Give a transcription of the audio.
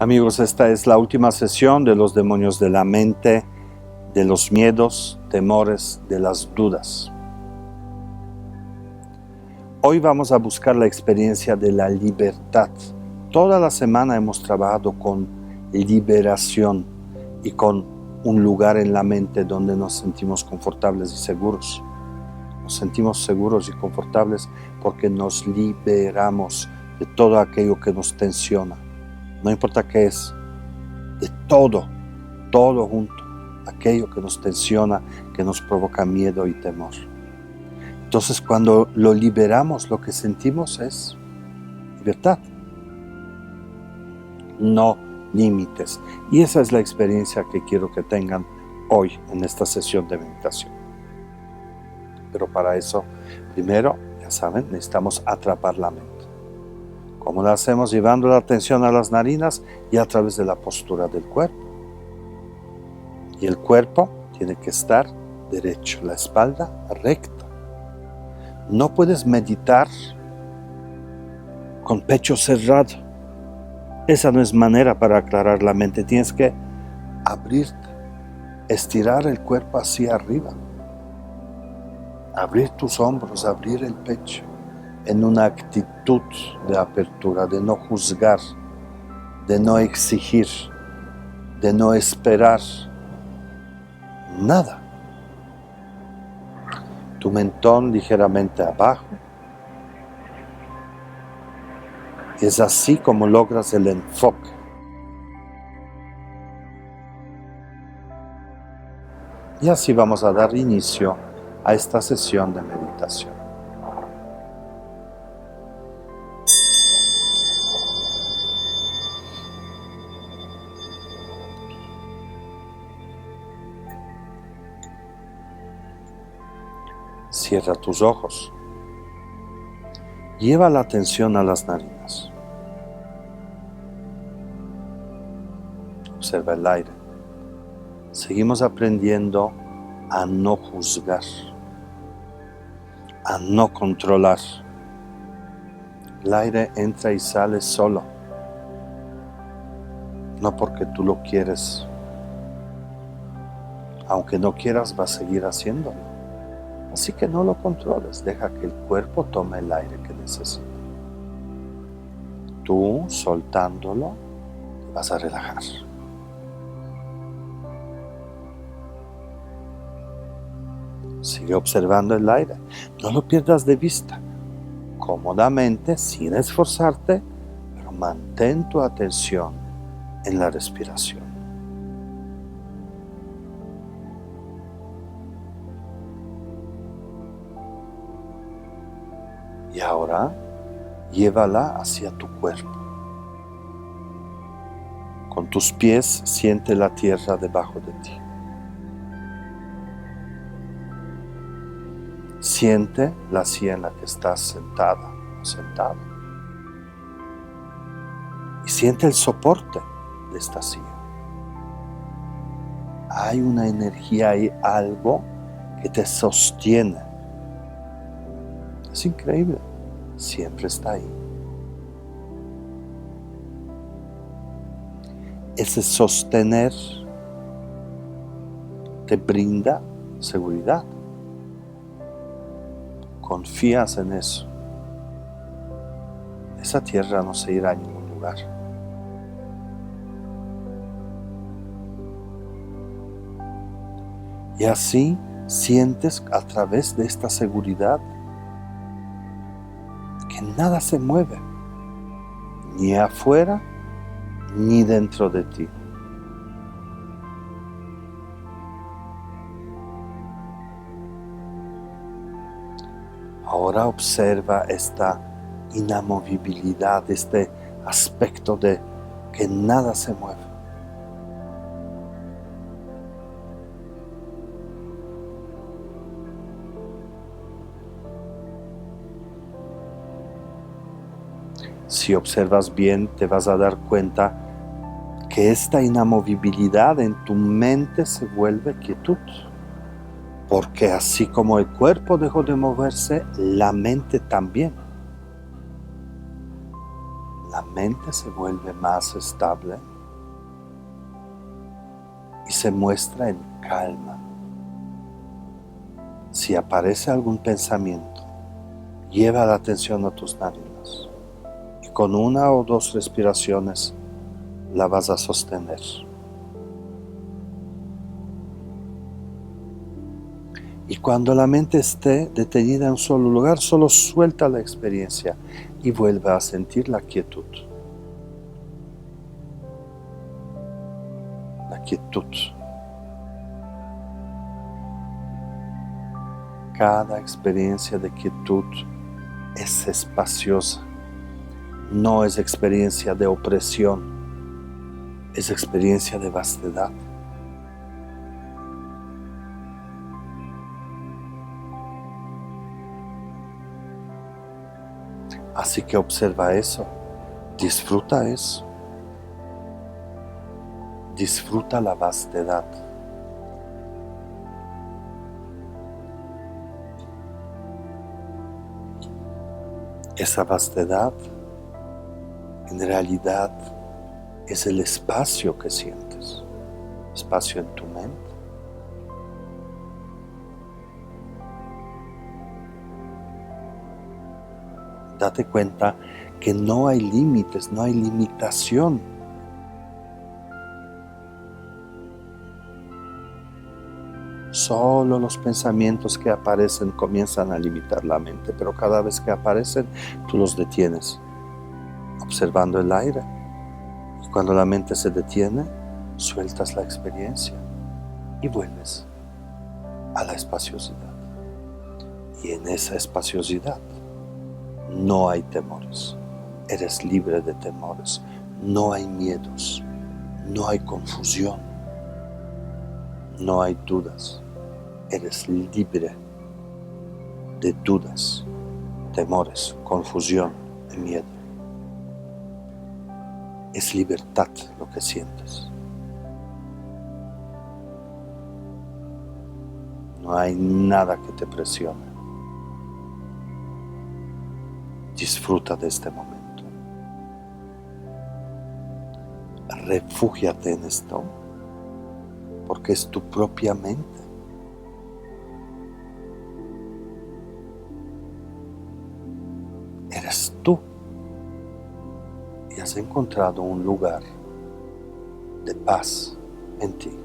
Amigos, esta es la última sesión de los demonios de la mente, de los miedos, temores, de las dudas. Hoy vamos a buscar la experiencia de la libertad. Toda la semana hemos trabajado con liberación y con un lugar en la mente donde nos sentimos confortables y seguros. Nos sentimos seguros y confortables porque nos liberamos de todo aquello que nos tensiona. No importa qué es, de todo junto, aquello que nos tensiona, que nos provoca miedo y temor. Entonces, cuando lo liberamos, lo que sentimos es libertad, no límites. Y esa es la experiencia que quiero que tengan hoy en esta sesión de meditación. Pero para eso, primero, ya saben, necesitamos atrapar la mente. ¿Cómo lo hacemos? Llevando la atención a las narinas y a través de la postura del cuerpo. Y el cuerpo tiene que estar derecho, la espalda recta. No puedes meditar con pecho cerrado. Esa no es manera para aclarar la mente. Tienes que abrirte, estirar el cuerpo hacia arriba. Abrir tus hombros, abrir el pecho. En una actitud de apertura, de no juzgar, de no exigir, de no esperar nada. Tu mentón ligeramente abajo. Es así como logras el enfoque. Y así vamos a dar inicio a esta sesión de meditación. Cierra tus ojos. Lleva la atención a las narinas. Observa el aire. Seguimos aprendiendo a no juzgar, a no controlar. El aire entra y sale solo, no porque tú lo quieres. Aunque no quieras, va a seguir haciéndolo. Así que no lo controles, deja que el cuerpo tome el aire que necesita. Tú, soltándolo, te vas a relajar. Sigue observando el aire, no lo pierdas de vista. Cómodamente, sin esforzarte, pero mantén tu atención en la respiración. Y ahora, llévala hacia tu cuerpo. Con tus pies, siente la tierra debajo de ti. Siente la silla en la que estás sentado. Y siente el soporte de esta silla. Hay una energía, hay algo que te sostiene. Es increíble, siempre está ahí. Ese sostener te brinda seguridad. Confías en eso. Esa tierra no se irá a ningún lugar. Y así sientes a través de esta seguridad que nada se mueve, ni afuera, ni dentro de ti. Ahora observa esta inamovibilidad, este aspecto de que nada se mueve. Si observas bien, te vas a dar cuenta que esta inamovibilidad en tu mente se vuelve quietud. Porque así como el cuerpo dejó de moverse, la mente también. La mente se vuelve más estable y se muestra en calma. Si aparece algún pensamiento, lleva la atención a tus narinas y con 1 o 2 respiraciones la vas a sostener. Y cuando la mente esté detenida en un solo lugar, solo suelta la experiencia y vuelve a sentir la quietud. La quietud. Cada experiencia de quietud es espaciosa. No es experiencia de opresión, es experiencia de vastedad. Así que observa eso, disfruta eso, disfruta la vastedad. Esa vastedad en realidad es el espacio que sientes, espacio en tu mente. Date cuenta que no hay límites, no hay limitación. Solo los pensamientos que aparecen comienzan a limitar la mente, pero cada vez que aparecen, tú los detienes, observando el aire. Y cuando la mente se detiene, sueltas la experiencia y vuelves a la espaciosidad. Y en esa espaciosidad no hay temores, eres libre de temores, no hay miedos, no hay confusión, no hay dudas, eres libre de dudas, temores, confusión y miedo. Es libertad lo que sientes. No hay nada que te presione. Disfruta de este momento. Refúgiate en esto, porque es tu propia mente. Eres tú. Y has encontrado un lugar de paz en ti.